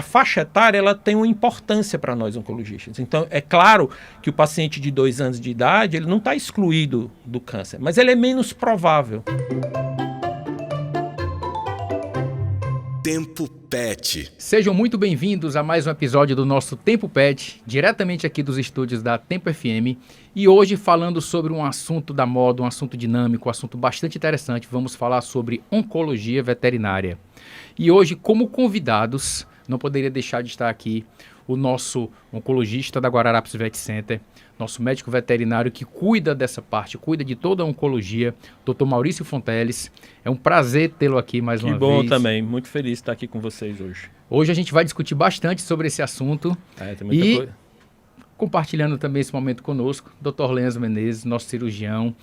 a faixa etária ela tem uma importância para nós oncologistas. Então, é claro que o paciente de 2 anos de idade ele não está excluído do câncer, mas ele é menos provável. Tempo Pet. Sejam muito bem-vindos a mais um episódio do nosso Tempo Pet, diretamente aqui dos estúdios da Tempo FM. E hoje falando sobre um assunto da moda, um assunto dinâmico, um assunto bastante interessante. Vamos falar sobre oncologia veterinária. E hoje, como convidados, não poderia deixar de estar aqui o nosso oncologista da Guararapes Vet Center, nosso médico veterinário que cuida dessa parte, cuida de toda a oncologia, Dr. Maurício Fonteles. É um prazer tê-lo aqui mais uma vez. Que bom também, muito feliz de estar aqui com vocês hoje. Hoje a gente vai discutir bastante sobre esse assunto Tem muita coisa. Compartilhando também esse momento conosco, Dr. Leandro Menezes, nosso cirurgião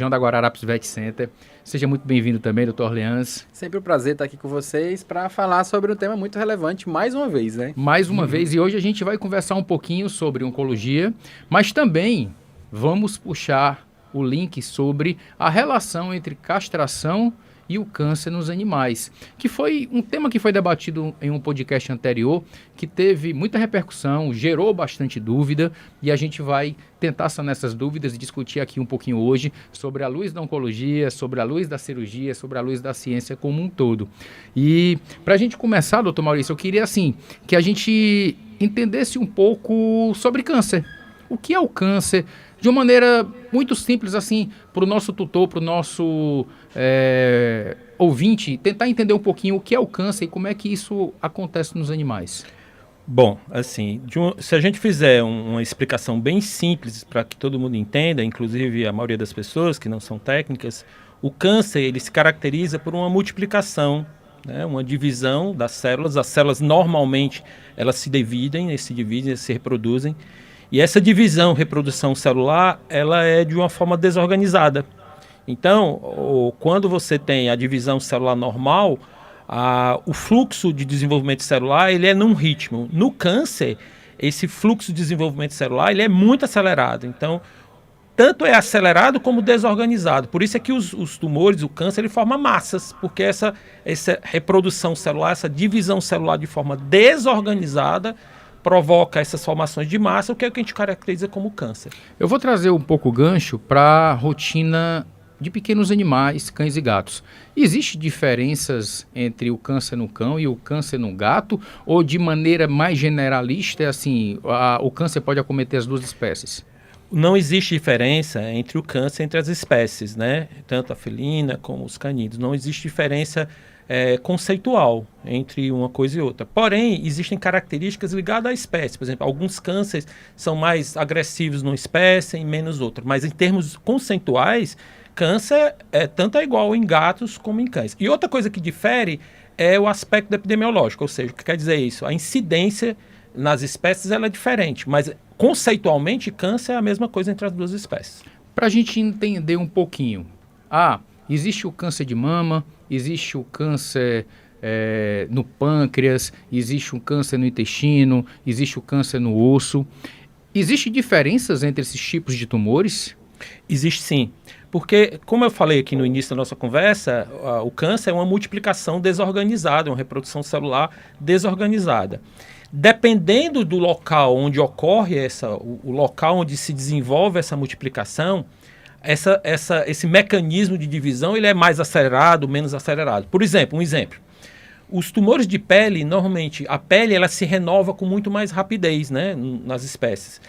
da Guararapes Vet Center. Seja muito bem-vindo também, Dr. Leandro. Sempre um prazer estar aqui com vocês para falar sobre um tema muito relevante, mais uma vez, né? Mais uma vez, e hoje a gente vai conversar um pouquinho sobre oncologia, mas também vamos puxar o link sobre a relação entre castração e o câncer nos animais, que foi um tema que foi debatido em um podcast anterior, que teve muita repercussão, gerou bastante dúvida, e a gente vai tentar sanar essas dúvidas e discutir aqui um pouquinho hoje sobre a luz da oncologia, sobre a luz da cirurgia, sobre a luz da ciência como um todo. E para a gente começar, doutor Maurício, eu queria assim, que a gente entendesse um pouco sobre câncer. O que é o câncer? De uma maneira muito simples, assim, para o nosso tutor, para o nosso ouvinte, tentar entender um pouquinho o que é o câncer e como é que isso acontece nos animais. Bom, assim, se a gente fizer uma explicação bem simples para que todo mundo entenda, inclusive a maioria das pessoas que não são técnicas, o câncer ele se caracteriza por uma multiplicação, né, uma divisão das células. As células normalmente elas se dividem, elas se reproduzem. E essa divisão, reprodução celular, ela é de uma forma desorganizada. Então, quando você tem a divisão celular normal, o fluxo de desenvolvimento celular ele é num ritmo. No câncer, esse fluxo de desenvolvimento celular ele é muito acelerado. Então, tanto é acelerado como desorganizado. Por isso é que os tumores, o câncer, ele forma massas, porque essa reprodução celular, essa divisão celular de forma desorganizada, provoca essas formações de massa, o que é o que a gente caracteriza como câncer. Eu vou trazer um pouco o gancho para a rotina de pequenos animais, cães e gatos. Existem diferenças entre o câncer no cão e o câncer no gato? Ou de maneira mais generalista, é assim, o câncer pode acometer as duas espécies? Não existe diferença entre o câncer entre as espécies, né? Tanto a felina como os caninos. Não existe diferença conceitual entre uma coisa e outra. Porém, existem características ligadas à espécie. Por exemplo, alguns cânceres são mais agressivos numa espécie e menos outra. Mas em termos conceituais, câncer tanto é igual em gatos como em cães. E outra coisa que difere é o aspecto epidemiológico, ou seja, o que quer dizer isso? A incidência nas espécies ela é diferente, mas conceitualmente câncer é a mesma coisa entre as duas espécies. Para a gente entender um pouquinho, existe o câncer de mama, existe o câncer no pâncreas, existe um câncer no intestino, existe o câncer no osso. Existem diferenças entre esses tipos de tumores? Existe sim, porque como eu falei aqui no início da nossa conversa, o câncer é uma multiplicação desorganizada, uma reprodução celular desorganizada. Dependendo do local onde ocorre o local onde se desenvolve essa multiplicação, esse mecanismo de divisão ele é mais acelerado, menos acelerado. Por exemplo, os tumores de pele, normalmente, a pele ela se renova com muito mais rapidez, né, nas espécies.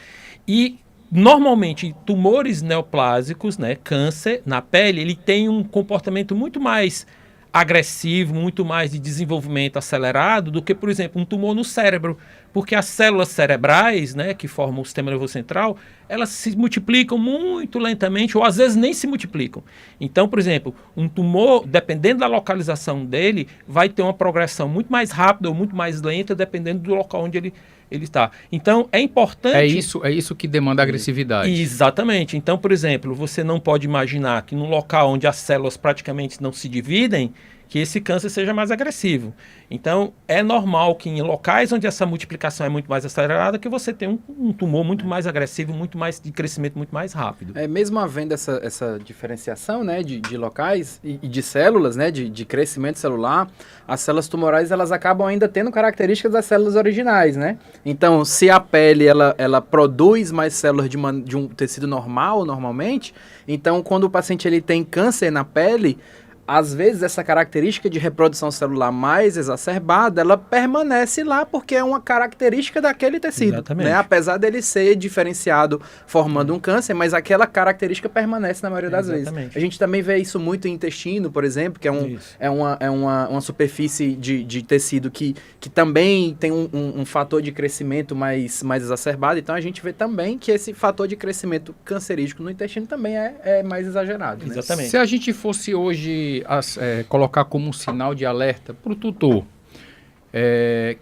E, normalmente, tumores neoplásicos, né, câncer na pele, ele tem um comportamento muito mais agressivo, muito mais de desenvolvimento acelerado do que, por exemplo, um tumor no cérebro. Porque as células cerebrais, né, que formam o sistema nervoso central, elas se multiplicam muito lentamente ou às vezes nem se multiplicam. Então, por exemplo, um tumor, dependendo da localização dele, vai ter uma progressão muito mais rápida ou muito mais lenta, dependendo do local onde ele está. Então, é importante... É isso que demanda agressividade. Exatamente. Então, por exemplo, você não pode imaginar que num local onde as células praticamente não se dividem, que esse câncer seja mais agressivo. Então, é normal que em locais onde essa multiplicação é muito mais acelerada, que você tenha um tumor muito mais agressivo, muito mais de crescimento muito mais rápido. Mesmo havendo essa diferenciação, né, de locais e de células, né, de crescimento celular, as células tumorais elas acabam ainda tendo características das células originais, né? Então, se a pele ela produz mais células de um tecido normal, normalmente, então quando o paciente ele tem câncer na pele, às vezes essa característica de reprodução celular mais exacerbada, ela permanece lá porque é uma característica daquele tecido, Exatamente. né? Apesar dele ser diferenciado formando um câncer, mas aquela característica permanece na maioria das vezes. A gente também vê isso muito em intestino, por exemplo, que é uma superfície de tecido que também tem um fator de crescimento mais exacerbado, então a gente vê também que esse fator de crescimento cancerígeno no intestino também é mais exagerado. Né? Exatamente. Se a gente fosse hoje colocar como um sinal de alerta para o tutor,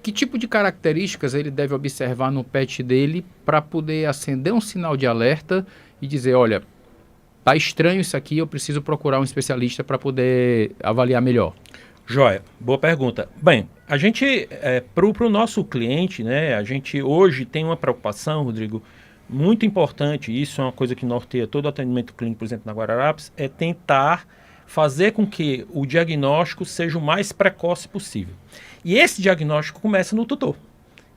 que tipo de características ele deve observar no PET dele para poder acender um sinal de alerta e dizer, olha, tá estranho isso aqui, eu preciso procurar um especialista para poder avaliar melhor? Joia, boa pergunta. Bem, a gente, para o nosso cliente, né, a gente hoje tem uma preocupação, Rodrigo, muito importante, isso é uma coisa que norteia todo o atendimento clínico, por exemplo, na Guararapes, é tentar fazer com que o diagnóstico seja o mais precoce possível. E esse diagnóstico começa no tutor.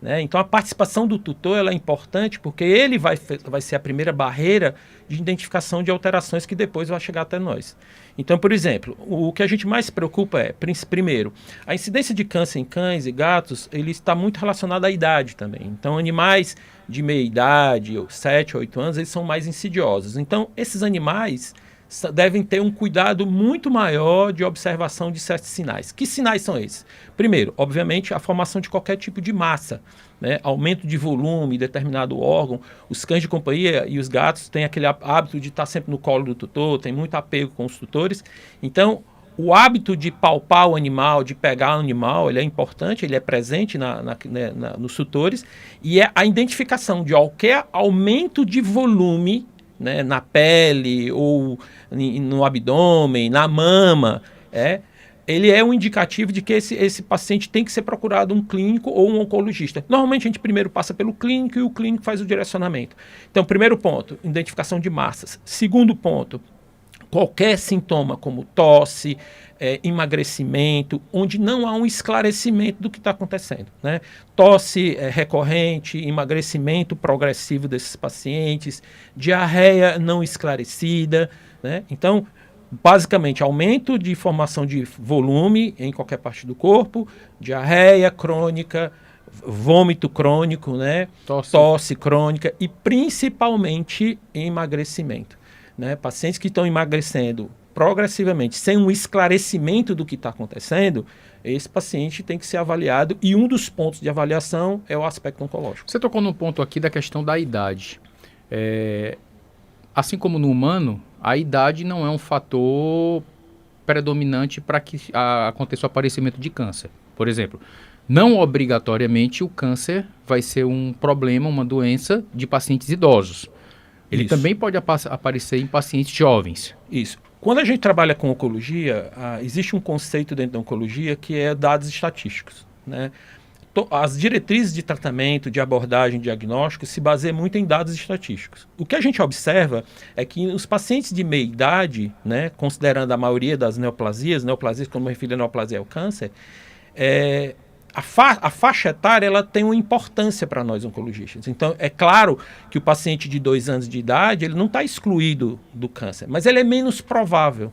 Né? Então, a participação do tutor ela é importante porque ele vai ser a primeira barreira de identificação de alterações que depois vai chegar até nós. Então, por exemplo, o que a gente mais se preocupa é, primeiro, a incidência de câncer em cães e gatos, ele está muito relacionado à idade também. Então, animais de meia idade, 7, 8 anos, eles são mais insidiosos. Então, esses animais devem ter um cuidado muito maior de observação de certos sinais. Que sinais são esses? Primeiro, obviamente, a formação de qualquer tipo de massa, né? Aumento de volume em determinado órgão. Os cães de companhia e os gatos têm aquele hábito de estar sempre no colo do tutor, tem muito apego com os tutores. Então, o hábito de palpar o animal, de pegar o animal, ele é importante, ele é presente nos tutores, e é a identificação de qualquer aumento de volume, né, na pele ou no abdômen, na mama, ele é um indicativo de que esse paciente tem que ser procurado um clínico ou um oncologista. Normalmente a gente primeiro passa pelo clínico e o clínico faz o direcionamento. Então, primeiro ponto, identificação de massas. Segundo ponto, qualquer sintoma como tosse, emagrecimento, onde não há um esclarecimento do que está acontecendo. Né? Tosse recorrente, emagrecimento progressivo desses pacientes, diarreia não esclarecida. Né? Então, basicamente, aumento de formação de volume em qualquer parte do corpo, diarreia crônica, vômito crônico, né? Tosse crônica e principalmente emagrecimento. Né? Pacientes que estão emagrecendo progressivamente, sem um esclarecimento do que está acontecendo, esse paciente tem que ser avaliado e um dos pontos de avaliação é o aspecto oncológico. Você tocou no ponto aqui da questão da idade. Assim como no humano, a idade não é um fator predominante para que aconteça o aparecimento de câncer. Por exemplo, não obrigatoriamente o câncer vai ser um problema, uma doença de pacientes idosos. Ele também pode aparecer em pacientes jovens. Isso. Quando a gente trabalha com oncologia, existe um conceito dentro da oncologia que é dados estatísticos. Né? As diretrizes de tratamento, de abordagem, diagnóstico se baseiam muito em dados estatísticos. O que a gente observa é que os pacientes de meia idade, né, considerando a maioria das neoplasias, quando me refiro a neoplasia é o câncer, a faixa etária ela tem uma importância para nós oncologistas. Então, é claro que o paciente de 2 anos de idade ele não está excluído do câncer, mas ele é menos provável.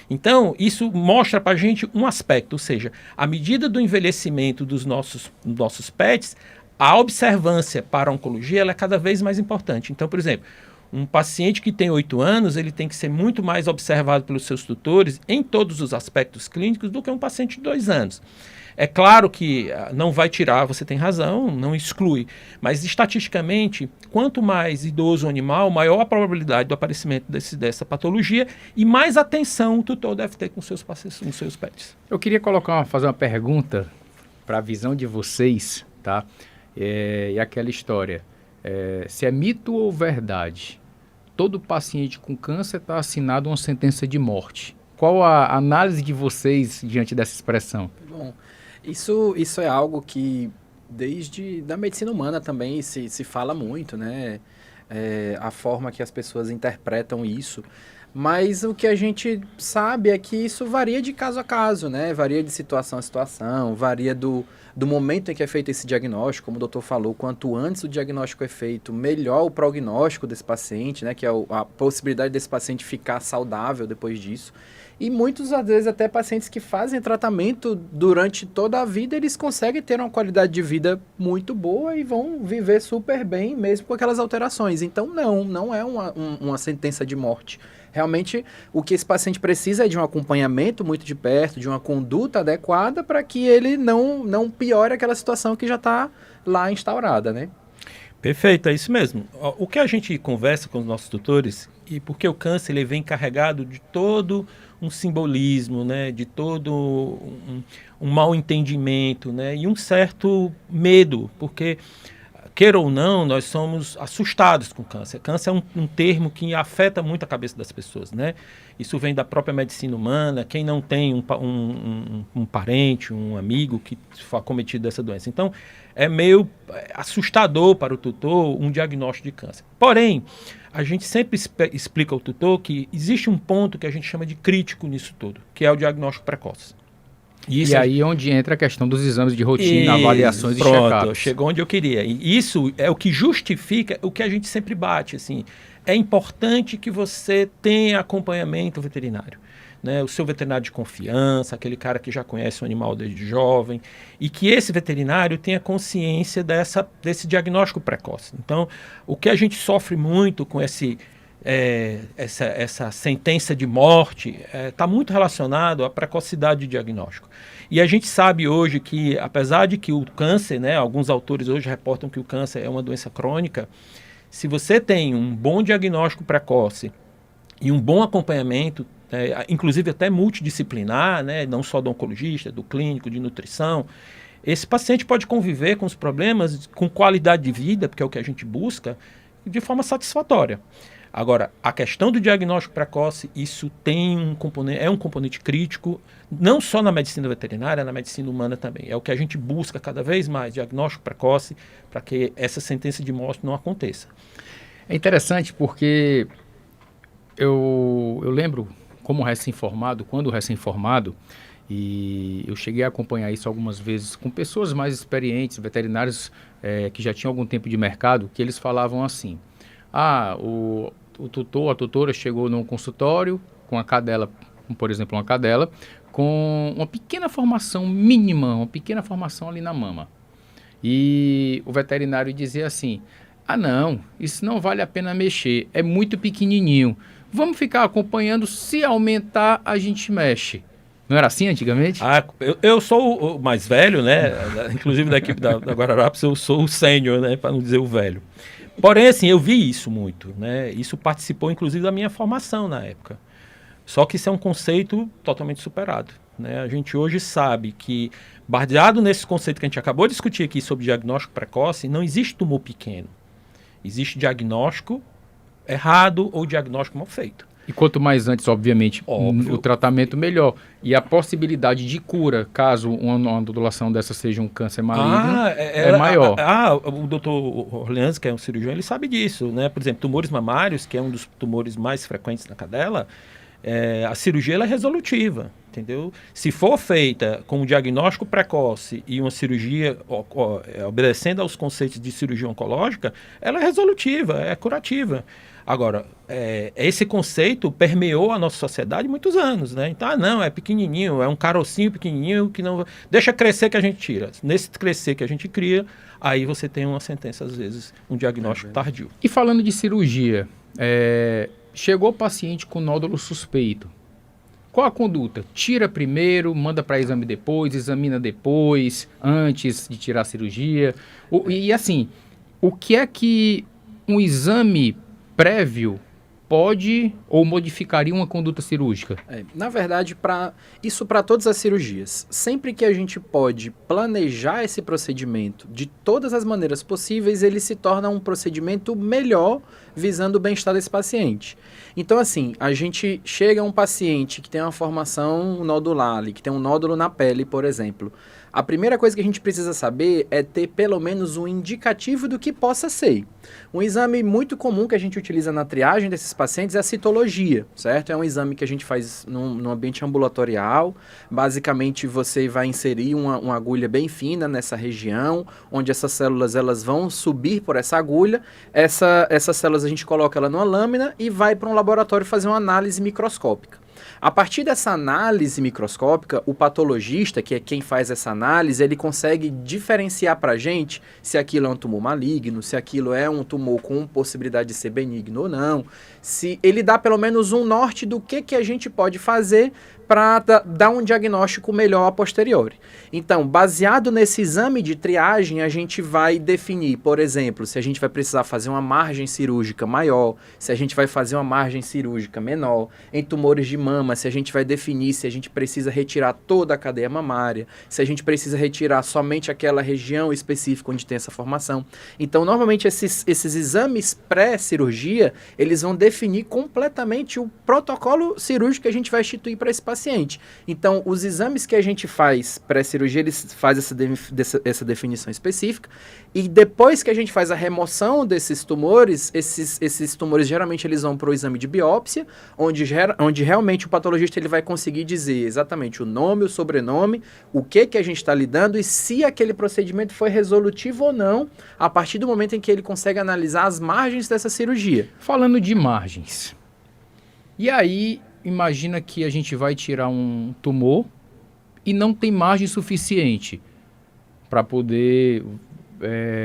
Então, isso mostra para a gente um aspecto, ou seja, à medida do envelhecimento dos nossos PETs, a observância para a oncologia ela é cada vez mais importante. Então, por exemplo, um paciente que tem 8 anos, ele tem que ser muito mais observado pelos seus tutores em todos os aspectos clínicos do que um paciente de 2 anos. É claro que não vai tirar, você tem razão, não exclui, mas estatisticamente, quanto mais idoso o animal, maior a probabilidade do aparecimento dessa patologia e mais atenção o tutor deve ter com seus pets. Eu queria fazer uma pergunta para a visão de vocês, tá? E aquela história, se é mito ou verdade, todo paciente com câncer está assinado uma sentença de morte. Qual a análise de vocês diante dessa expressão? Bom, isso é algo que desde da medicina humana também se fala muito, né? A forma que as pessoas interpretam isso. Mas o que a gente sabe é que isso varia de caso a caso, né? Varia de situação a situação, varia do momento em que é feito esse diagnóstico, como o doutor falou, quanto antes o diagnóstico é feito, melhor o prognóstico desse paciente, né? Que é a possibilidade desse paciente ficar saudável depois disso. E muitos, às vezes, até pacientes que fazem tratamento durante toda a vida, eles conseguem ter uma qualidade de vida muito boa e vão viver super bem, mesmo com aquelas alterações. Então, não é uma sentença de morte. Realmente, o que esse paciente precisa é de um acompanhamento muito de perto, de uma conduta adequada para que ele não piore aquela situação que já está lá instaurada, né? Perfeito, é isso mesmo. O que a gente conversa com os nossos tutores, e porque o câncer ele vem carregado de todo um simbolismo, né, de todo um mal entendimento, né, e um certo medo, porque queira ou não, nós somos assustados com câncer. Câncer é um termo que afeta muito a cabeça das pessoas, né? Isso vem da própria medicina humana. Quem não tem um parente, um amigo que foi acometido dessa doença. Então, é meio assustador para o tutor um diagnóstico de câncer. Porém, a gente sempre explica ao tutor que existe um ponto que a gente chama de crítico nisso tudo, que é o diagnóstico precoce. E aí onde entra a questão dos exames de rotina, avaliações e check-ups. Chegou onde eu queria. E isso é o que justifica o que a gente sempre bate. Assim, é importante que você tenha acompanhamento veterinário. Né? O seu veterinário de confiança, aquele cara que já conhece o animal desde jovem, e que esse veterinário tenha consciência desse diagnóstico precoce. Então, o que a gente sofre muito com essa sentença de morte está muito relacionado à precocidade de diagnóstico. E a gente sabe hoje que, apesar de que o câncer, né, alguns autores hoje reportam que o câncer é uma doença crônica, se você tem um bom diagnóstico precoce e um bom acompanhamento, inclusive até multidisciplinar, né, não só do oncologista, do clínico, de nutrição, esse paciente pode conviver com os problemas com qualidade de vida, porque é o que a gente busca, de forma satisfatória. Agora, a questão do diagnóstico precoce, isso tem é um componente crítico, não só na medicina veterinária, na medicina humana também. É o que a gente busca cada vez mais, diagnóstico precoce, para que essa sentença de morte não aconteça. É interessante porque eu lembro como recém-formado, quando recém-formado, e eu cheguei a acompanhar isso algumas vezes com pessoas mais experientes, veterinários que já tinham algum tempo de mercado, que eles falavam assim, o tutor, a tutora chegou num consultório com a cadela, por exemplo, uma cadela, com uma pequena formação mínima, uma pequena formação ali na mama. E o veterinário dizia assim, não, isso não vale a pena mexer, é muito pequenininho. Vamos ficar acompanhando, se aumentar a gente mexe. Não era assim antigamente? Eu sou o mais velho, né? Inclusive da equipe da Guararapes, eu sou o sênior, né? Para não dizer o velho. Porém, assim, eu vi isso muito, né? Isso participou, inclusive, da minha formação na época. Só que isso é um conceito totalmente superado, né? A gente hoje sabe que, baseado nesse conceito que a gente acabou de discutir aqui sobre diagnóstico precoce, não existe tumor pequeno. Existe diagnóstico errado ou diagnóstico mal feito. E quanto mais antes, obviamente, o tratamento melhor. E a possibilidade de cura, caso uma nodulação dessa seja um câncer maligno, é maior. O doutor Orleans, que é um cirurgião, ele sabe disso, né? Por exemplo, tumores mamários, que é um dos tumores mais frequentes na cadela, a cirurgia ela é resolutiva, entendeu? Se for feita com um diagnóstico precoce e uma cirurgia obedecendo aos conceitos de cirurgia oncológica, ela é resolutiva, é curativa. Agora, esse conceito permeou a nossa sociedade muitos anos, né? Então, não, é pequenininho, é um carocinho pequenininho que não... Deixa crescer que a gente tira. Nesse crescer que a gente cria, aí você tem uma sentença, às vezes, um diagnóstico tardio. E falando de cirurgia, chegou o paciente com nódulo suspeito. Qual a conduta? Tira primeiro, manda para exame depois, examina depois, antes de tirar a cirurgia. E assim, o que é que um exame prévio pode ou modificaria uma conduta cirúrgica? Na verdade, isso para todas as cirurgias. Sempre que a gente pode planejar esse procedimento de todas as maneiras possíveis, ele se torna um procedimento melhor, visando o bem-estar desse paciente. Então, assim, a gente chega a um paciente que tem uma formação nodular, ali, que tem um nódulo na pele, por exemplo. A primeira coisa que a gente precisa saber é ter pelo menos um indicativo do que possa ser. Um exame muito comum que a gente utiliza na triagem desses pacientes é a citologia, certo? É um exame que a gente faz num ambiente ambulatorial. Basicamente, você vai inserir uma agulha bem fina nessa região, onde essas células elas vão subir por essa agulha. Essas células a gente coloca ela numa lâmina e vai para um laboratório fazer uma análise microscópica. A partir dessa análise microscópica, o patologista, que é quem faz essa análise, ele consegue diferenciar para a gente se aquilo é um tumor maligno, se aquilo é um tumor com possibilidade de ser benigno ou não, se ele dá pelo menos um norte do que a gente pode fazer para dar um diagnóstico melhor a posteriori. Então, baseado nesse exame de triagem, a gente vai definir, por exemplo, se a gente vai precisar fazer uma margem cirúrgica maior, se a gente vai fazer uma margem cirúrgica menor. Em tumores de mama, se a gente vai definir se a gente precisa retirar toda a cadeia mamária, se a gente precisa retirar somente aquela região específica onde tem essa formação. Então, normalmente, esses exames pré-cirurgia, eles vão definir completamente o protocolo cirúrgico que a gente vai instituir para esse paciente. Então, os exames que a gente faz pré-cirurgia, eles fazem essa definição específica, e depois que a gente faz a remoção desses tumores, esses tumores geralmente eles vão para o exame de biópsia, onde realmente o patologista ele vai conseguir dizer exatamente o nome, o sobrenome, o que a gente está lidando e se aquele procedimento foi resolutivo ou não, a partir do momento em que ele consegue analisar as margens dessa cirurgia. Falando de margens, e aí imagina que a gente vai tirar um tumor e não tem margem suficiente para poder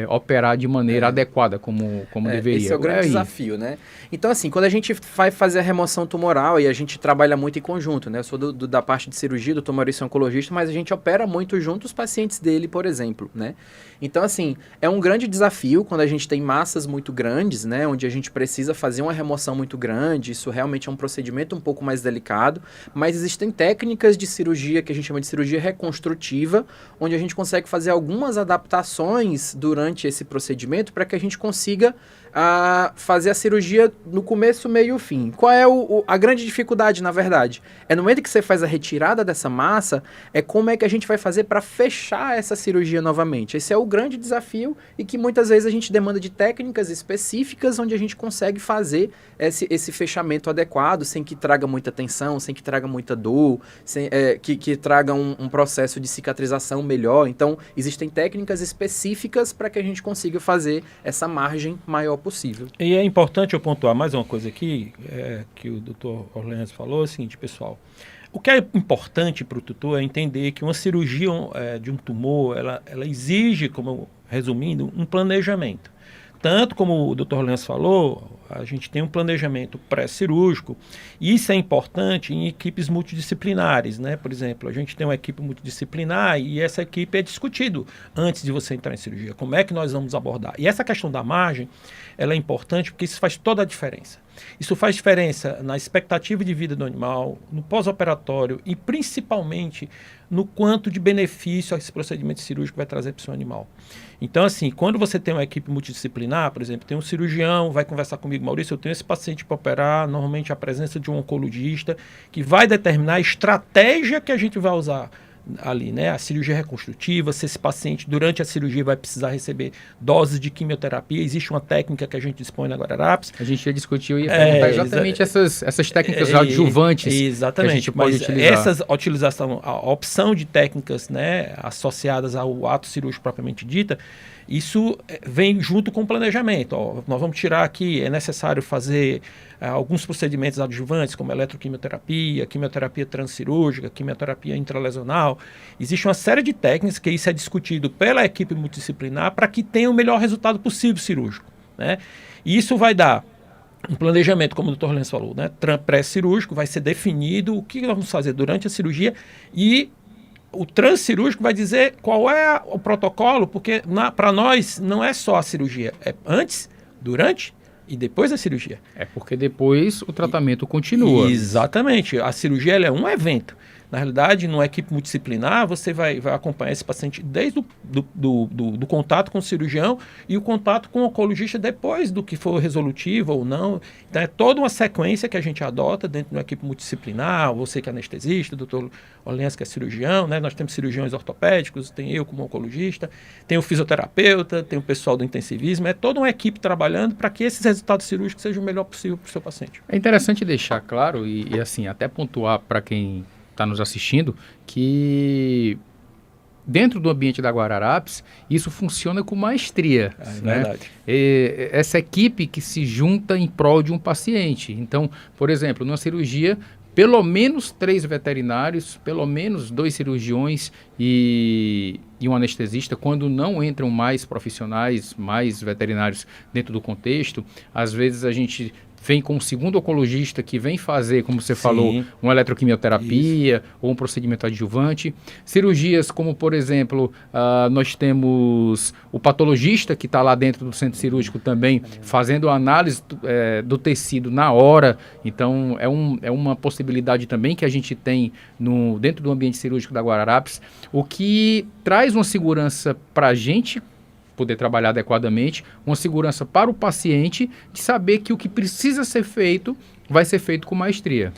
operar de maneira adequada como deveria. Esse é o grande desafio, né? Então, assim, quando a gente vai fazer a remoção tumoral, e a gente trabalha muito em conjunto, né? Eu sou da parte de cirurgia, do tumorista oncologista, mas a gente opera muito junto os pacientes dele, por exemplo, né? Então, assim, é um grande desafio quando a gente tem massas muito grandes, né? Onde a gente precisa fazer uma remoção muito grande, isso realmente é um procedimento um pouco mais delicado, mas existem técnicas de cirurgia que a gente chama de cirurgia reconstrutiva, onde a gente consegue fazer algumas adaptações durante esse procedimento para que a gente consiga fazer a cirurgia no começo, meio e fim. Qual é a grande dificuldade, na verdade? É no momento que você faz a retirada dessa massa, é como é que a gente vai fazer para fechar essa cirurgia novamente. Esse é o grande desafio e que muitas vezes a gente demanda de técnicas específicas onde a gente consegue fazer esse fechamento adequado, sem que traga muita tensão, sem que traga muita dor, que traga um processo de cicatrização melhor. Então, existem técnicas específicas para que a gente consiga fazer essa margem maior possível. E é importante eu pontuar mais uma coisa aqui, que o Dr. Orleans falou, é o seguinte, pessoal. O que é importante para o tutor é entender que uma cirurgia de um tumor, ela exige, resumindo, um planejamento. Tanto como o Dr. Orleans falou, a gente tem um planejamento pré-cirúrgico, e isso é importante em equipes multidisciplinares, né? Por exemplo, a gente tem uma equipe multidisciplinar e essa equipe é discutido antes de você entrar em cirurgia, como é que nós vamos abordar. E essa questão da margem, ela é importante porque isso faz toda a diferença. Isso faz diferença na expectativa de vida do animal, no pós-operatório e principalmente no quanto de benefício esse procedimento cirúrgico vai trazer para o seu animal. Então, assim, quando você tem uma equipe multidisciplinar, por exemplo, tem um cirurgião, vai conversar comigo, Maurício, eu tenho esse paciente para operar, normalmente a presença de um oncologista, que vai determinar a estratégia que a gente vai usar ali, né? A cirurgia reconstrutiva, se esse paciente durante a cirurgia vai precisar receber doses de quimioterapia, existe uma técnica que a gente dispõe na Guararapes. A gente já discutiu e ia perguntar exatamente essas técnicas adjuvantes exatamente, que a gente pode utilizar. A opção de técnicas, né, associadas ao ato cirúrgico propriamente dita, isso vem junto com o planejamento. Nós vamos tirar aqui, é necessário fazer alguns procedimentos adjuvantes, como eletroquimioterapia, quimioterapia transcirúrgica, quimioterapia intralesional. Existe uma série de técnicas que isso é discutido pela equipe multidisciplinar para que tenha o melhor resultado possível cirúrgico, né? E isso vai dar um planejamento, como o Dr. Lenz falou, né? Pré-cirúrgico, vai ser definido o que nós vamos fazer durante a cirurgia e o transcirúrgico vai dizer qual é o protocolo, porque para nós não é só a cirurgia, é antes, durante e depois a cirurgia. É porque depois o tratamento continua. Exatamente. A cirurgia ela é um evento. Na realidade, numa equipe multidisciplinar, você vai acompanhar esse paciente desde do contato com o cirurgião e o contato com o oncologista depois do que for resolutivo ou não. Então, é toda uma sequência que a gente adota dentro de uma equipe multidisciplinar. Você que é anestesista, o doutor Orleans que é cirurgião, né? Nós temos cirurgiões ortopédicos, tem eu como oncologista, tem o fisioterapeuta, tem o pessoal do intensivismo. É toda uma equipe trabalhando para que esses resultados cirúrgicos sejam o melhor possível para o seu paciente. É interessante deixar claro e assim, até pontuar para quem está nos assistindo, que dentro do ambiente da Guararapes, isso funciona com maestria. Né? Verdade. Essa equipe que se junta em prol de um paciente. Então, por exemplo, numa cirurgia, pelo menos 3 veterinários, pelo menos 2 cirurgiões e um anestesista, quando não entram mais profissionais, mais veterinários dentro do contexto, às vezes a gente vem com um segundo oncologista que vem fazer, como você falou, uma eletroquimioterapia ou um procedimento adjuvante. Cirurgias como, por exemplo, nós temos o patologista que está lá dentro do centro cirúrgico também fazendo a análise do tecido na hora. Então, é uma possibilidade também que a gente tem dentro do ambiente cirúrgico da Guararapes, o que traz uma segurança para a gente poder trabalhar adequadamente, uma segurança para o paciente de saber que o que precisa ser feito vai ser feito com maestria.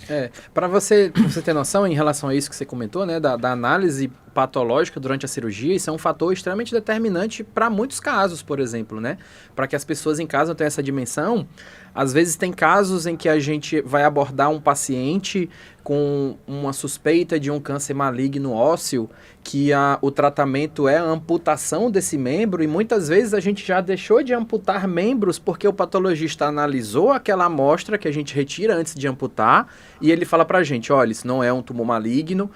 Para você ter noção em relação a isso que você comentou, né, da análise patológica durante a cirurgia, isso é um fator extremamente determinante para muitos casos, por exemplo, né? Para que as pessoas em casa tenham essa dimensão, às vezes tem casos em que a gente vai abordar um paciente com uma suspeita de um câncer maligno ósseo, que o tratamento é a amputação desse membro, e muitas vezes a gente já deixou de amputar membros porque o patologista analisou aquela amostra que a gente retira antes de amputar, e ele fala pra gente, olha, isso não é um tumor maligno,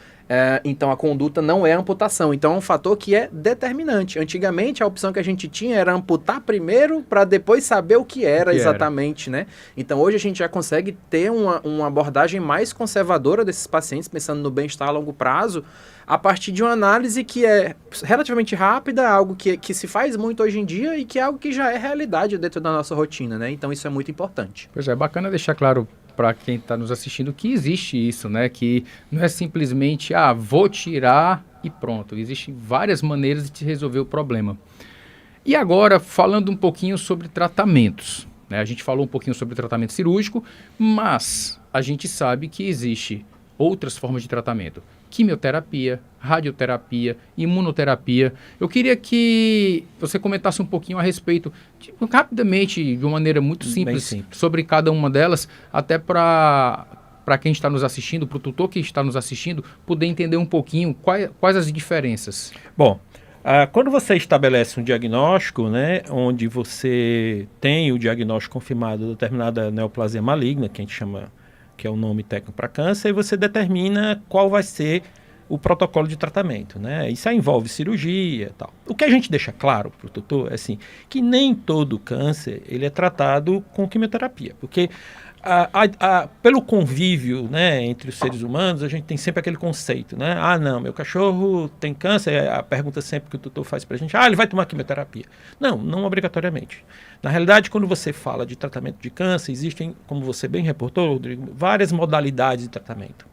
então a conduta não é amputação. Então é um fator que é determinante. Antigamente a opção que a gente tinha era amputar primeiro para depois saber o que era exatamente, né? Então hoje a gente já consegue ter uma abordagem mais conservadora desses pacientes, pensando no bem-estar a longo prazo, a partir de uma análise que é relativamente rápida, algo que se faz muito hoje em dia e que é algo que já é realidade dentro da nossa rotina, né? Então isso é muito importante. Pois é, bacana deixar claro para quem está nos assistindo que existe isso, né? Que não é simplesmente, vou tirar e pronto. Existem várias maneiras de resolver o problema. E agora, falando um pouquinho sobre tratamentos, né? A gente falou um pouquinho sobre tratamento cirúrgico, mas a gente sabe que existe outras formas de tratamento. Quimioterapia, radioterapia, imunoterapia. Eu queria que você comentasse um pouquinho a respeito, rapidamente, de uma maneira muito simples, sobre cada uma delas, até para quem está nos assistindo, para o tutor que está nos assistindo, poder entender um pouquinho quais as diferenças. Bom, quando você estabelece um diagnóstico, né, onde você tem o diagnóstico confirmado de determinada neoplasia maligna, que a gente chama, que é o nome técnico para câncer, e você determina qual vai ser o protocolo de tratamento, né? Isso aí envolve cirurgia e tal. O que a gente deixa claro para o tutor é assim, que nem todo câncer ele é tratado com quimioterapia, porque pelo convívio, né, entre os seres humanos, a gente tem sempre aquele conceito, né? Não, meu cachorro tem câncer, a pergunta sempre que o tutor faz para a gente, ele vai tomar quimioterapia. Não obrigatoriamente. Na realidade, quando você fala de tratamento de câncer, existem, como você bem reportou, Rodrigo, várias modalidades de tratamento,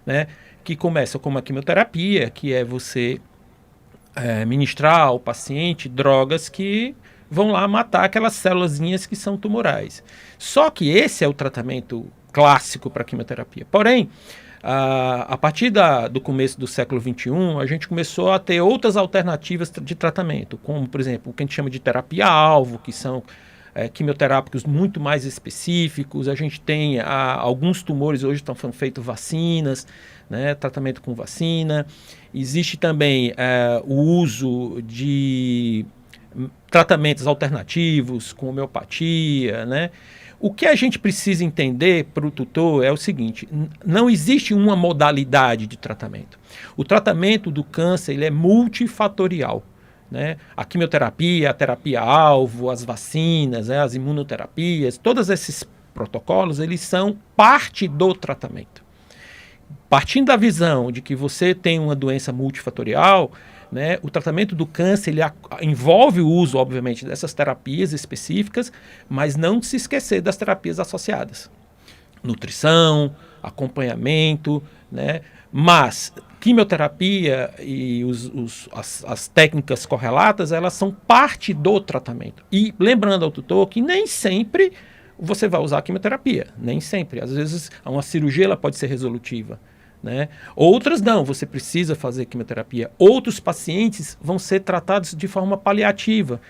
né? Que começam com uma quimioterapia, que é você ministrar ao paciente drogas que vão lá matar aquelas célulazinhas que são tumorais. Só que esse é o tratamento clássico para a quimioterapia. Porém, a partir do começo do século XXI, a gente começou a ter outras alternativas de tratamento, como, por exemplo, o que a gente chama de terapia-alvo, que são quimioterápicos muito mais específicos. A gente tem alguns tumores hoje estão sendo feitas vacinas, né, tratamento com vacina. Existe também o uso de tratamentos alternativos com homeopatia, né? O que a gente precisa entender para o tutor é o seguinte: não existe uma modalidade de tratamento. O tratamento do câncer ele é multifatorial, né? A quimioterapia, a terapia-alvo, as vacinas, né? As imunoterapias, todos esses protocolos eles são parte do tratamento. Partindo da visão de que você tem uma doença multifatorial, né? O tratamento do câncer ele envolve o uso, obviamente, dessas terapias específicas, mas não se esquecer das terapias associadas. Nutrição, acompanhamento, né? Mas quimioterapia e as técnicas correlatas, elas são parte do tratamento. E lembrando ao tutor que nem sempre você vai usar a quimioterapia, nem sempre. Às vezes uma cirurgia ela pode ser resolutiva, né? Outras não, você precisa fazer quimioterapia. Outros pacientes vão ser tratados de forma paliativa,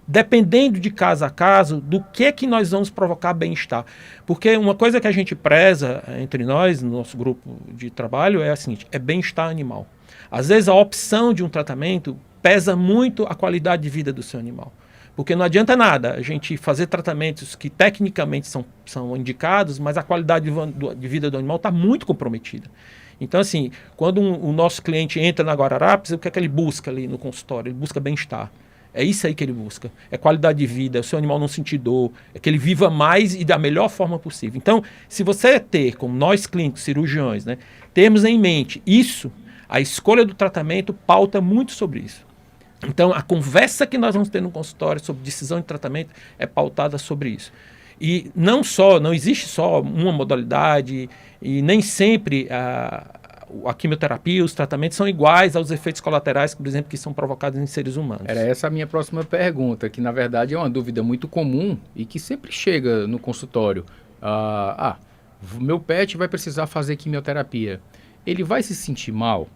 dependendo de caso a caso, do que nós vamos provocar bem-estar. Porque uma coisa que a gente preza entre nós, no nosso grupo de trabalho, é a seguinte, é bem-estar animal. Às vezes a opção de um tratamento pesa muito a qualidade de vida do seu animal. Porque não adianta nada a gente fazer tratamentos que tecnicamente são indicados, mas a qualidade de vida do animal está muito comprometida. Então, assim, quando o nosso cliente entra na Guararapes, o que é que ele busca ali no consultório? Ele busca bem-estar. É isso aí que ele busca. É qualidade de vida, é o seu animal não sentir dor, é que ele viva mais e da melhor forma possível. Então, se você ter, como nós clínicos, cirurgiões, né, termos em mente isso, a escolha do tratamento pauta muito sobre isso. Então, a conversa que nós vamos ter no consultório sobre decisão de tratamento é pautada sobre isso. E não existe só uma modalidade e nem sempre a quimioterapia, os tratamentos são iguais aos efeitos colaterais, por exemplo, que são provocados em seres humanos. Era essa a minha próxima pergunta, que na verdade é uma dúvida muito comum e que sempre chega no consultório. Meu pet vai precisar fazer quimioterapia. Ele vai se sentir mal?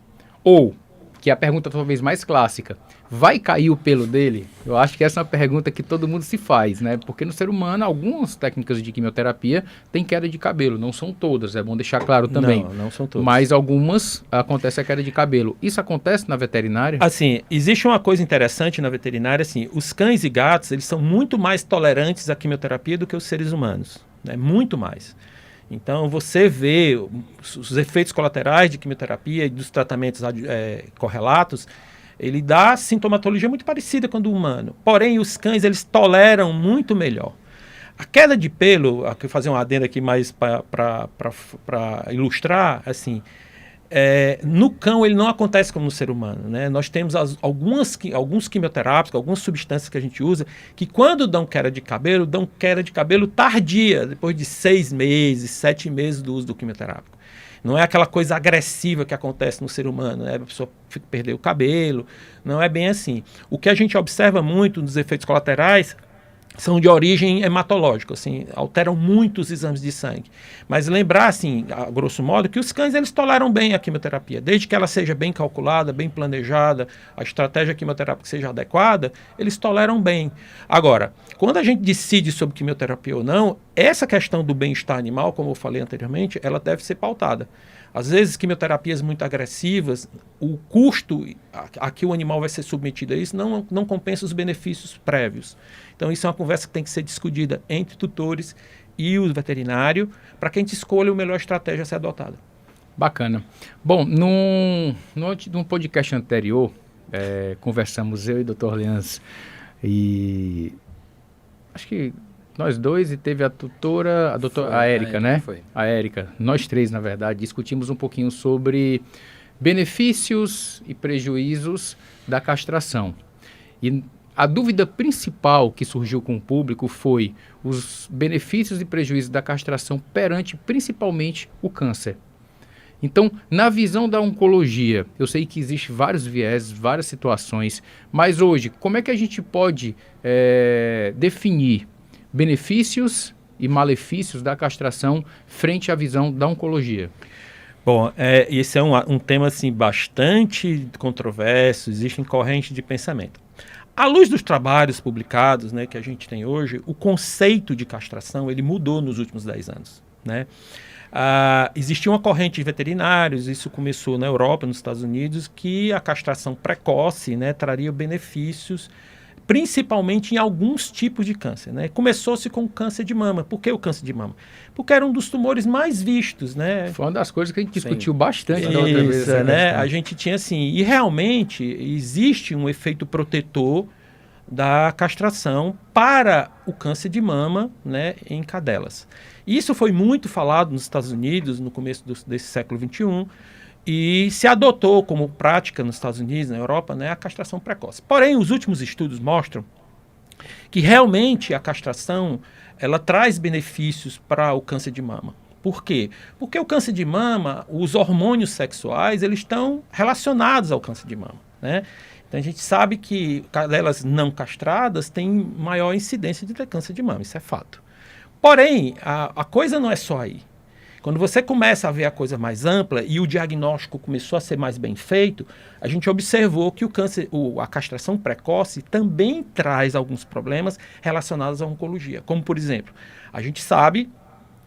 Ou, que é a pergunta talvez mais clássica, vai cair o pelo dele? Eu acho que essa é uma pergunta que todo mundo se faz, né? Porque no ser humano, algumas técnicas de quimioterapia têm queda de cabelo. Não são todas, é bom deixar claro também. Não são todas. Mas algumas acontece a queda de cabelo. Isso acontece na veterinária? Assim, existe uma coisa interessante na veterinária, assim, os cães e gatos, eles são muito mais tolerantes à quimioterapia do que os seres humanos, né? Muito mais. Então, você vê os efeitos colaterais de quimioterapia e dos tratamentos correlatos, ele dá sintomatologia muito parecida com a do humano. Porém, os cães, eles toleram muito melhor. A queda de pelo, aqui fazer uma adenda aqui mais para ilustrar, assim, no cão ele não acontece como no ser humano, né? Nós temos alguns quimioterápicos, algumas substâncias que a gente usa, que quando dão queda de cabelo tardia, depois de 6 meses, 7 meses do uso do quimioterápico. Não é aquela coisa agressiva que acontece no ser humano, né? A pessoa perder o cabelo, não é bem assim. O que a gente observa muito nos efeitos colaterais são de origem hematológica, assim, alteram muito os exames de sangue. Mas lembrar, assim, a grosso modo, que os cães eles toleram bem a quimioterapia, desde que ela seja bem calculada, bem planejada, a estratégia quimioterápica seja adequada, eles toleram bem. Agora, quando a gente decide sobre quimioterapia ou não, essa questão do bem-estar animal, como eu falei anteriormente, ela deve ser pautada. Às vezes, quimioterapias muito agressivas, o custo a que o animal vai ser submetido a isso não compensa os benefícios prévios. Então, isso é uma conversa que tem que ser discutida entre tutores e o veterinário para que a gente escolha a melhor estratégia a ser adotada. Bacana. Bom, num podcast anterior, conversamos eu e o Dr. Leans e acho que nós dois e teve a tutora, a Érica, né? Foi. A Érica. Nós três, na verdade, discutimos um pouquinho sobre benefícios e prejuízos da castração. E a dúvida principal que surgiu com o público foi os benefícios e prejuízos da castração perante principalmente o câncer. Então, na visão da oncologia, eu sei que existem vários vieses, várias situações, mas hoje, como é que a gente pode definir benefícios e malefícios da castração frente à visão da oncologia? Bom, esse é um tema assim, bastante controverso, existem correntes de pensamento. À luz dos trabalhos publicados, né, que a gente tem hoje, o conceito de castração ele mudou nos últimos 10 anos. Né? Existia uma corrente de veterinários, isso começou na Europa, nos Estados Unidos, que a castração precoce, né, traria benefícios principalmente em alguns tipos de câncer, né? Começou-se com o câncer de mama. Por que o câncer de mama? Porque era um dos tumores mais vistos, né? Foi uma das coisas que a gente discutiu bastante da outra vez. Né? A gente tinha assim, e realmente existe um efeito protetor da castração para o câncer de mama, né, em cadelas. Isso foi muito falado nos Estados Unidos no começo desse século XXI, E se adotou como prática nos Estados Unidos, na Europa, né, a castração precoce. Porém, os últimos estudos mostram que realmente a castração ela traz benefícios para o câncer de mama. Por quê? Porque o câncer de mama, os hormônios sexuais, eles estão relacionados ao câncer de mama, né? Então a gente sabe que cadelas não castradas têm maior incidência de ter câncer de mama, isso é fato. Porém, a coisa não é só aí. Quando você começa a ver a coisa mais ampla e o diagnóstico começou a ser mais bem feito, a gente observou que a castração precoce também traz alguns problemas relacionados à oncologia. Como, por exemplo, a gente sabe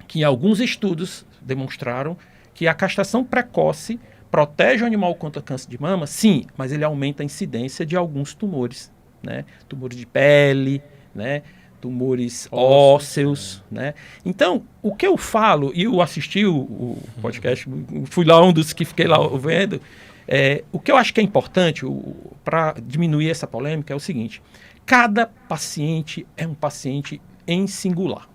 que alguns estudos demonstraram que a castração precoce protege o animal contra câncer de mama, sim, mas ele aumenta a incidência de alguns tumores, né? Tumores de pele, né? Tumores ósseos, né? Então, o que eu falo, e eu assisti o podcast, fui lá um dos que fiquei lá vendo, o que eu acho que é importante para diminuir essa polêmica é o seguinte: cada paciente é um paciente em singular.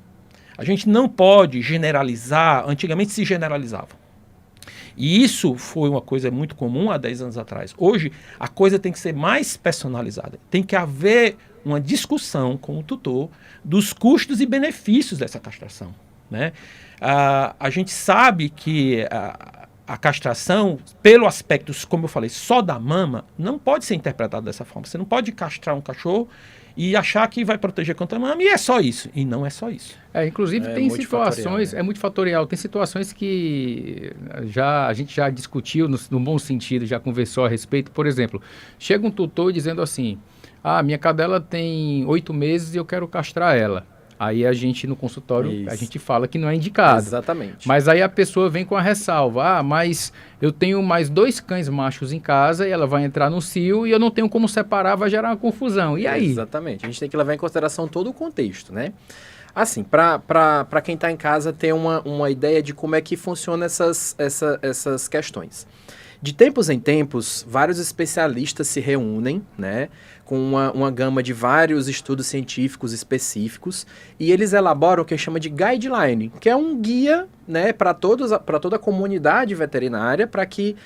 A gente não pode generalizar, antigamente se generalizava. E isso foi uma coisa muito comum há 10 anos atrás. Hoje, a coisa tem que ser mais personalizada. Tem que haver uma discussão com o tutor dos custos e benefícios dessa castração, né? A gente sabe que a castração, pelo aspecto, como eu falei, só da mama, não pode ser interpretada dessa forma. Você não pode castrar um cachorro e achar que vai proteger contra a mama, e é só isso. E não é só isso. Inclusive tem situações, né? É multifatorial, tem situações que a gente já discutiu no bom sentido, já conversou a respeito. Por exemplo, chega um tutor dizendo assim: minha cadela tem 8 meses e eu quero castrar ela. Aí a gente, no consultório, a gente fala que não é indicado. Exatamente. Mas aí a pessoa vem com a ressalva: mas eu tenho mais 2 cães machos em casa e ela vai entrar no cio e eu não tenho como separar, vai gerar uma confusão. E aí? Exatamente. A gente tem que levar em consideração todo o contexto, né? Assim, para quem está em casa ter uma ideia de como é que funcionam essas questões. De tempos em tempos, vários especialistas se reúnem, né, com uma gama de vários estudos científicos específicos, e eles elaboram o que chama de guideline, que é um guia, né, para toda a comunidade veterinária, para que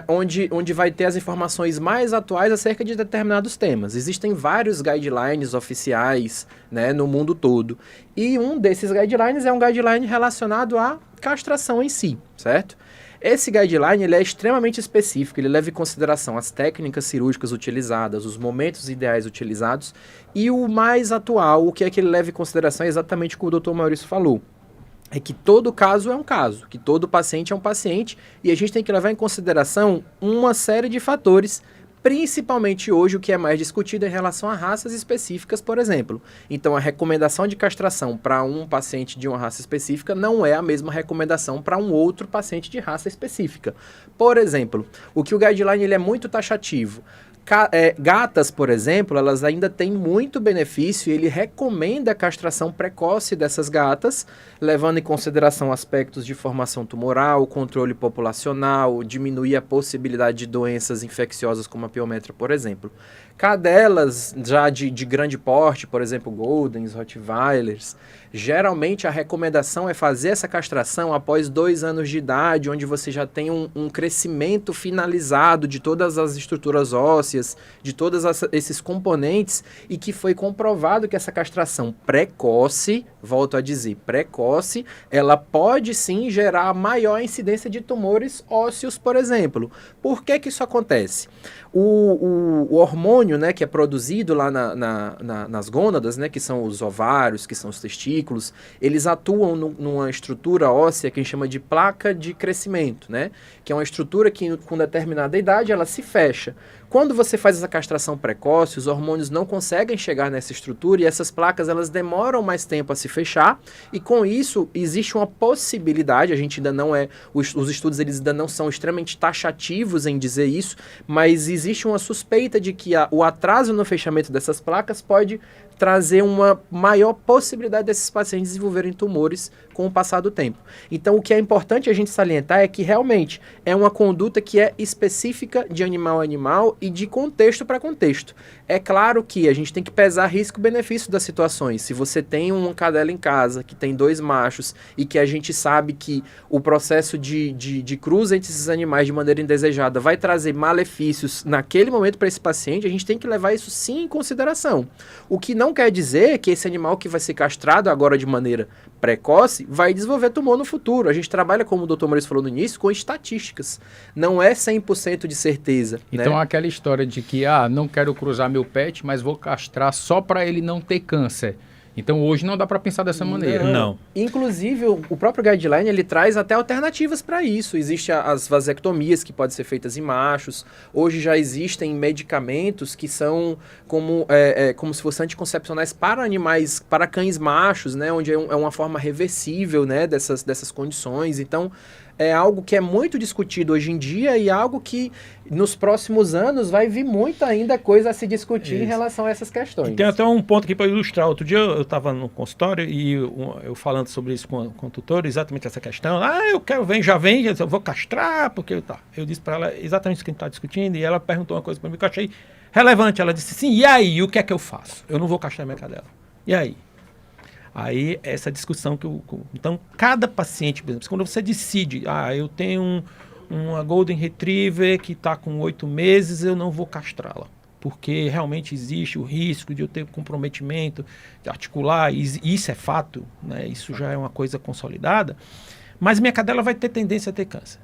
onde vai ter as informações mais atuais acerca de determinados temas. Existem vários guidelines oficiais, né, no mundo todo, e um desses guidelines é um guideline relacionado à castração em si, certo? Esse guideline ele é extremamente específico, ele leva em consideração as técnicas cirúrgicas utilizadas, os momentos ideais utilizados, e o mais atual, o que é que ele leva em consideração é exatamente o que o Dr. Maurício falou. É que todo caso é um caso, que todo paciente é um paciente, e a gente tem que levar em consideração uma série de fatores, principalmente hoje o que é mais discutido em relação a raças específicas, por exemplo. Então a recomendação de castração para um paciente de uma raça específica não é a mesma recomendação para um outro paciente de raça específica. Por exemplo, o que o guideline ele é muito taxativo. Gatas, por exemplo, elas ainda têm muito benefício e ele recomenda a castração precoce dessas gatas, levando em consideração aspectos de formação tumoral, controle populacional, diminuir a possibilidade de doenças infecciosas como a piometra, por exemplo. Cadelas já de grande porte, por exemplo, Goldens, Rottweilers, geralmente a recomendação é fazer essa castração após 2 anos de idade, onde você já tem um crescimento finalizado de todas as estruturas ósseas, de todos esses componentes, e que foi comprovado que essa castração precoce, volto a dizer, precoce, ela pode sim gerar maior incidência de tumores ósseos, por exemplo. Por que isso acontece? O hormônio, né, que é produzido lá nas gônadas, né, que são os ovários, que são os testículos, eles atuam numa estrutura óssea que a gente chama de placa de crescimento, né, que é uma estrutura que com determinada idade ela se fecha. Quando você faz essa castração precoce, os hormônios não conseguem chegar nessa estrutura e essas placas elas demoram mais tempo a se fechar, e com isso existe uma possibilidade, a gente ainda não os estudos eles ainda não são extremamente taxativos em dizer isso, mas existe uma suspeita de que o atraso no fechamento dessas placas pode trazer uma maior possibilidade desses pacientes desenvolverem tumores com o passar do tempo. Então, o que é importante a gente salientar é que realmente é uma conduta que é específica de animal a animal e de contexto para contexto. É claro que a gente tem que pesar risco-benefício das situações. Se você tem uma cadela em casa que tem 2 machos e que a gente sabe que o processo de cruza entre esses animais de maneira indesejada vai trazer malefícios naquele momento para esse paciente, a gente tem que levar isso sim em consideração. O que não quer dizer que esse animal que vai ser castrado agora de maneira precoce vai desenvolver tumor no futuro. A gente trabalha, como o Dr. Maurício falou no início, com estatísticas. Não é 100% de certeza. Então, né? aquela história de que, não quero cruzar meu pet, mas vou castrar só para ele não ter câncer. Então, hoje não dá para pensar dessa maneira. Não. Inclusive, o próprio guideline, ele traz até alternativas para isso. Existem as vasectomias que podem ser feitas em machos. Hoje já existem medicamentos que são como se fossem anticoncepcionais para animais, para cães machos, né? Onde é uma forma reversível, né? dessas condições. Então, é algo que é muito discutido hoje em dia e algo que nos próximos anos vai vir muita ainda coisa a se discutir em relação a essas questões. E tem até um ponto aqui para ilustrar. Outro dia eu estava no consultório e eu falando sobre isso com o tutor, exatamente essa questão. Eu quero, eu vou castrar, porque tá. Eu disse para ela exatamente isso que a gente está discutindo e ela perguntou uma coisa para mim que eu achei relevante. Ela disse assim, e aí, o que é que eu faço? Eu não vou castrar minha cadela. E aí? Aí, essa discussão então, cada paciente, por exemplo, quando você decide, eu tenho uma Golden Retriever que está com 8 meses, eu não vou castrá-la, porque realmente existe o risco de eu ter comprometimento de articular, e isso é fato, né? Isso já é uma coisa consolidada, mas minha cadela vai ter tendência a ter câncer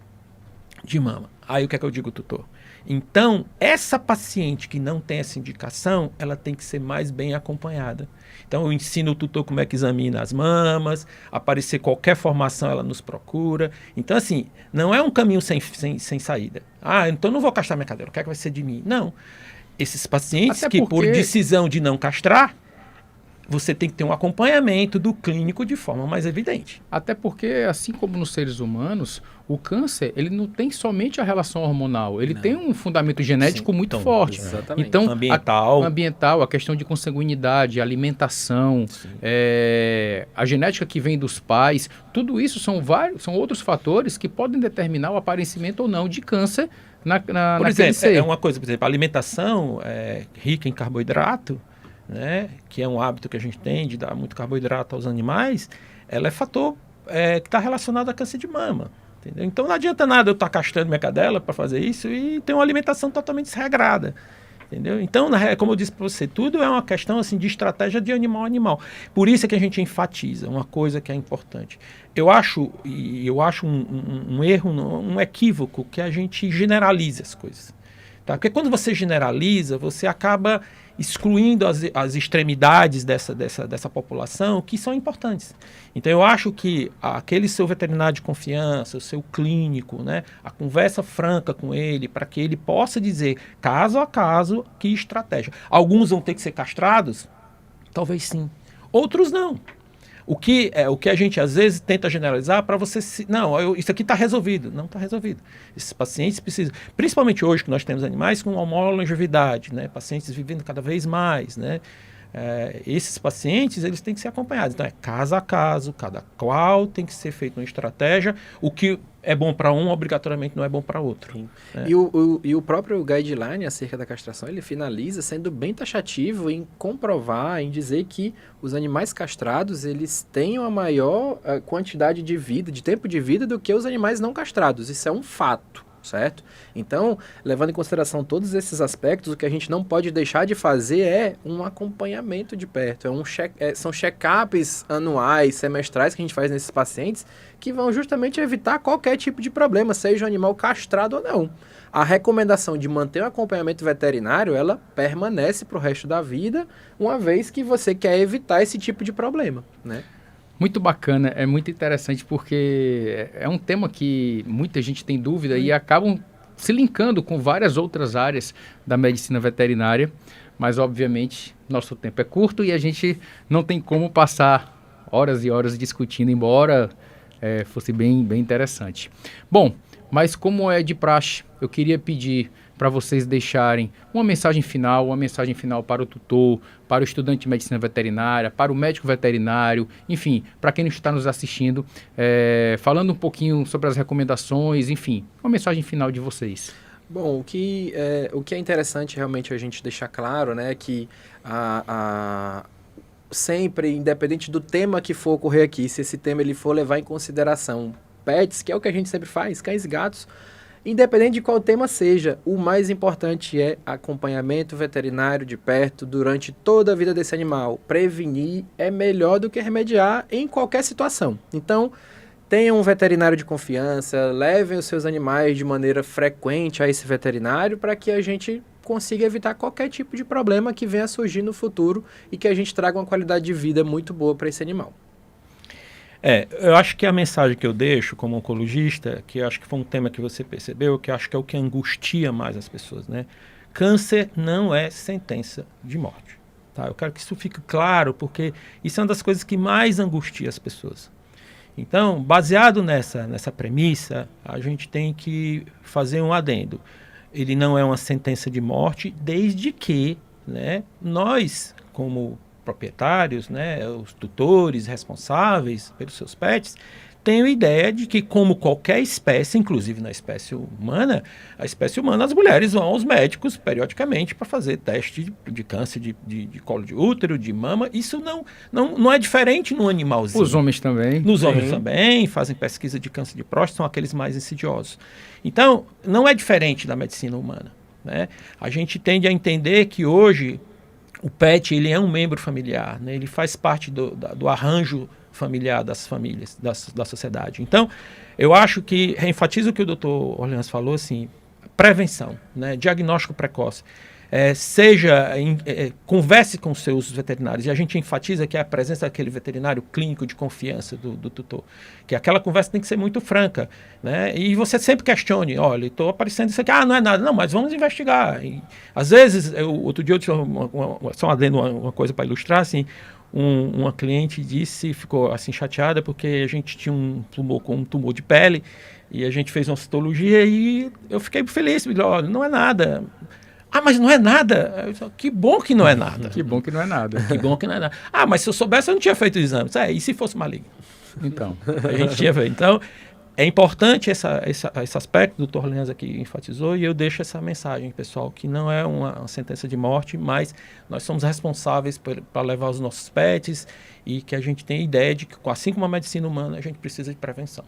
de mama. Aí, o que é que eu digo, tutor? Então, essa paciente que não tem essa indicação, ela tem que ser mais bem acompanhada. Então, eu ensino o tutor como é que examina as mamas, aparecer qualquer formação, ela nos procura. Então, assim, não é um caminho sem saída. Então eu não vou castrar minha cadela, o que é que vai ser de mim? Não. Esses pacientes por decisão de não castrar, você tem que ter um acompanhamento do clínico de forma mais evidente. Até porque, assim como nos seres humanos, o câncer, ele não tem somente a relação hormonal, ele tem um fundamento genético muito forte. Exatamente. Então, ambiental, a questão de consanguinidade, alimentação, a genética que vem dos pais, tudo isso são outros fatores que podem determinar o aparecimento ou não de câncer por exemplo, é uma coisa, por exemplo, a alimentação rica em carboidrato, né, que é um hábito que a gente tem de dar muito carboidrato aos animais, ela é fator que está relacionado a câncer de mama. Entendeu? Então não adianta nada eu estar castrando minha cadela para fazer isso e ter uma alimentação totalmente desregrada. Entendeu? Então, como eu disse para você, tudo é uma questão assim, de estratégia de animal a animal. Por isso é que a gente enfatiza uma coisa que é importante. Eu acho um erro, um equívoco que a gente generalize as coisas. Tá? Porque quando você generaliza, você acaba excluindo as extremidades dessa população que são importantes. Então eu acho que aquele seu veterinário de confiança, o seu clínico, né, a conversa franca com ele, para que ele possa dizer, caso a caso, que estratégia. Alguns vão ter que ser castrados? Talvez sim. Outros não. O que a gente às vezes tenta generalizar para você... isso aqui está resolvido. Não está resolvido. Esses pacientes precisam... Principalmente hoje que nós temos animais com uma maior longevidade, né? Pacientes vivendo cada vez mais, né? Esses pacientes, eles têm que ser acompanhados. Então, caso a caso, cada qual tem que ser feita uma estratégia. O que é bom para um, obrigatoriamente não é bom para outro. Né? E o próprio guideline acerca da castração, ele finaliza sendo bem taxativo em comprovar, em dizer que os animais castrados, eles têm uma maior quantidade de vida, de tempo de vida, do que os animais não castrados. Isso é um fato. Certo? Então, levando em consideração todos esses aspectos, o que a gente não pode deixar de fazer é um acompanhamento de perto. São check-ups anuais, semestrais que a gente faz nesses pacientes que vão justamente evitar qualquer tipo de problema, seja o animal castrado ou não. A recomendação de manter o acompanhamento veterinário, ela permanece para o resto da vida, uma vez que você quer evitar esse tipo de problema, né? Muito bacana, é muito interessante porque é um tema que muita gente tem dúvida e acabam se linkando com várias outras áreas da medicina veterinária, mas obviamente nosso tempo é curto e a gente não tem como passar horas e horas discutindo, embora fosse bem interessante. Bom, mas como é de praxe, eu queria pedir para vocês deixarem uma mensagem final para o tutor, para o estudante de medicina veterinária, para o médico veterinário, enfim, para quem está nos assistindo, falando um pouquinho sobre as recomendações, enfim, uma mensagem final de vocês. Bom, o que é interessante realmente a gente deixar claro, né, que sempre, independente do tema que for ocorrer aqui, se esse tema ele for levar em consideração pets, que é o que a gente sempre faz, cães e gatos, independente de qual tema seja, o mais importante é acompanhamento veterinário de perto durante toda a vida desse animal. Prevenir é melhor do que remediar em qualquer situação. Então, tenham um veterinário de confiança, levem os seus animais de maneira frequente a esse veterinário para que a gente consiga evitar qualquer tipo de problema que venha a surgir no futuro e que a gente traga uma qualidade de vida muito boa para esse animal. Eu acho que a mensagem que eu deixo como oncologista, que eu acho que foi um tema que você percebeu, que eu acho que é o que angustia mais as pessoas, né? Câncer não é sentença de morte, tá? Eu quero que isso fique claro, porque isso é uma das coisas que mais angustia as pessoas. Então, baseado nessa premissa, a gente tem que fazer um adendo. Ele não é uma sentença de morte, desde que, né, nós, como proprietários, né, os tutores responsáveis pelos seus pets, tenham ideia de que, como qualquer espécie, inclusive na espécie humana, as mulheres vão aos médicos periodicamente para fazer teste de câncer de colo de útero, de mama. Isso não é diferente no animalzinho. Os homens também. Nos homens também fazem pesquisa de câncer de próstata, são aqueles mais insidiosos. Então, não é diferente da medicina humana, né? A gente tende a entender que hoje o pet ele é um membro familiar, né? Ele faz parte do arranjo familiar das famílias, da sociedade. Então, eu acho que, enfatizo o que o Dr. Orleans falou, assim, prevenção, né? Diagnóstico precoce. Converse com seus veterinários, e a gente enfatiza que é a presença daquele veterinário clínico de confiança do tutor, que aquela conversa tem que ser muito franca, né? E você sempre questione, olha, estou aparecendo isso aqui, não é nada, não, mas vamos investigar. E, às vezes, outro dia eu tinha só uma coisa para ilustrar, assim, uma cliente ficou assim chateada porque a gente tinha um tumor de pele e a gente fez uma citologia e eu fiquei feliz, olha, não é nada. Mas não é nada? Que bom que não é nada. Que bom que não é nada. Que bom que não é nada. Mas se eu soubesse, eu não tinha feito o exame. E se fosse maligno? Então. A gente tinha feito. Então, é importante esse aspecto, o Dr. Orleans aqui enfatizou, e eu deixo essa mensagem, pessoal, que não é uma sentença de morte, mas nós somos responsáveis para levar os nossos pets e que a gente tem a ideia de que, assim como a medicina humana, a gente precisa de prevenção.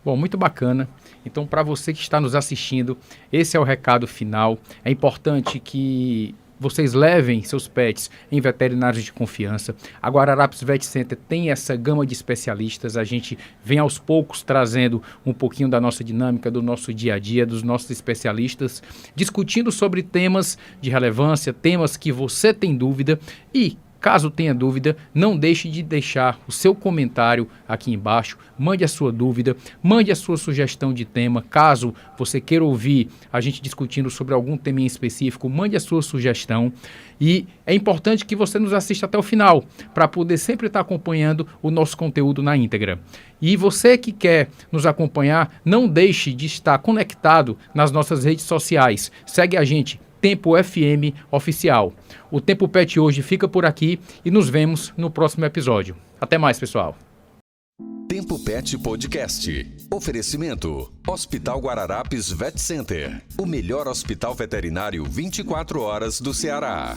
Bom, muito bacana. Então, para você que está nos assistindo, esse é o recado final. É importante que vocês levem seus pets em veterinários de confiança. A Guararapes Vet Center tem essa gama de especialistas. A gente vem aos poucos trazendo um pouquinho da nossa dinâmica, do nosso dia a dia, dos nossos especialistas, discutindo sobre temas de relevância, temas que você tem dúvida e, caso tenha dúvida, não deixe de deixar o seu comentário aqui embaixo, mande a sua dúvida, mande a sua sugestão de tema, caso você queira ouvir a gente discutindo sobre algum tema em específico, mande a sua sugestão e é importante que você nos assista até o final, para poder sempre estar acompanhando o nosso conteúdo na íntegra. E você que quer nos acompanhar, não deixe de estar conectado nas nossas redes sociais, segue a gente, Tempo FM Oficial. O Tempo Pet hoje fica por aqui e nos vemos no próximo episódio. Até mais, pessoal. Tempo Pet Podcast. Oferecimento: Hospital Guararapes Vet Center. O melhor hospital veterinário 24 horas do Ceará.